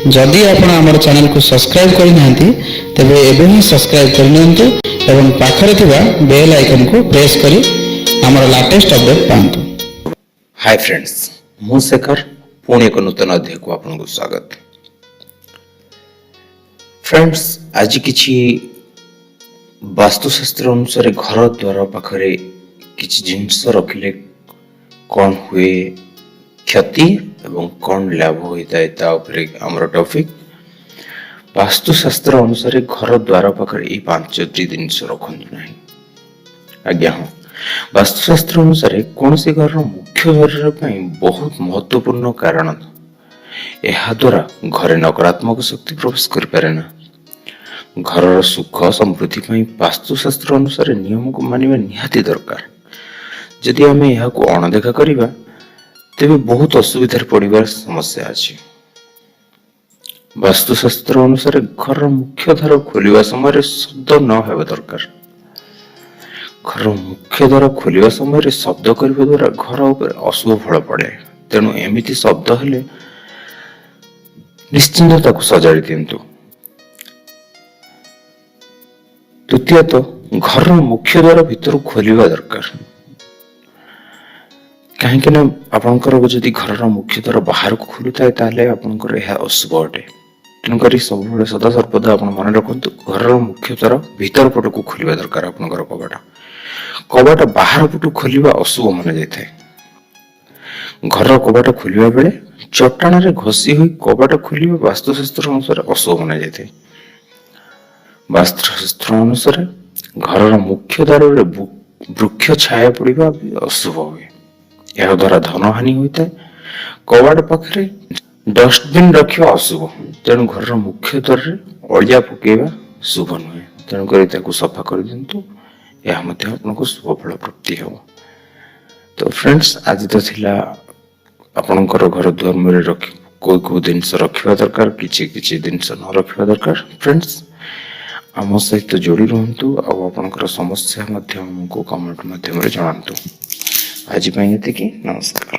जदि आपण आम चैनल को सब्सक्राइब करना तेरे एवं ही सब्सक्राइब करनियंतु एवं पाखरे थिबा बेल आइकन को प्रेस करी आमर लेटेस्ट अपडेट पांतु। हाय फ्रेंड्स, मु शेखर पुणी एक नूतन अध्याय को आपको स्वागत। फ्रेंड्स, आज किछि वास्तुशास्त्र अनुसार घर द्वार पाखरे किछि जिनिस रखिले कौन हुए क्षति एवं कौन लाभ होता है ता उपरे हमर टॉपिक। वास्तुशास्त्र अनुसार घर द्वार पाखरे ई पांचटी जिनिस रखंतु नाही। आज्ञा हाँ, वास्तुशास्त्र अनुसार कौन से घर मुख्य द्वार बहुत महत्वपूर्ण कारण यह द्वारा घरे नकारात्मक शक्ति प्रवेश कर पारे ना। घर सुख समृद्धि वास्तुशास्त्र अनुसार नियम को मानिबा निहाती दरकार। यदि आम यह अणदेखा करिबा तेबे बहुत असुविधार पड़िबार समस्या अछि। वास्तुशास्त्र अनुसार घर मुख्य द्वार खोलिबा समय शब्द न हेबा दरकार। घर मुख्य द्वार खोलिबा समय शब्द करबा द्वारा घर ऊपर अशुभ फल पड़े। तेणु एमिति शब्द हेले निश्चिंत ताकू सजाड़ी दियंतु। द्वितीयत, घर मुख्य द्वार भीतर खोलिबा दरकार। कहीं ना आपंकर जदि घर मुख्य द्वार बाहर को खोलू थाए ताले आपंकर यह अशुभ अटे। तेणुक सब सदा सर्वदा आप मन रखु घर मुख्य द्वार भीतर पट को खोलिबा दरकार। आपंकर कबाट बाहर पटू खोलिबा अशुभ मन जाए। घर कबाट खोलिबा बेले चट्टाण रे घसी हुई कबाट खोलिबा वास्तुशास्त्र अनुसार अशुभ मन जाए। वास्तुशास्त्र अनुसार घर मुख्य द्वार वृक्ष छाया पड़िबा अशुभ हुए। यह द्वारा धन हानि होता है। कबाट पाखे डस्टबिन रखा अशुभ। तेणु घर मुख्य द्वार अलिया पकेबा शुभ नुहे। तेणुक सफा कर दिंतु। यह आपको शुभ फल प्राप्ति हो। तो फ्रेंड्स, आज तो थिला आपणकर घर द्वार में रखी कोई जिनस रखा दरकार, किछि जिनस न रखा दरकार। फ्रेंड्स, आम सहित जोड़ी रुहतु। आपणकर समस्या हमको कमेंट माध्यम जनातु। आज नमस्कार।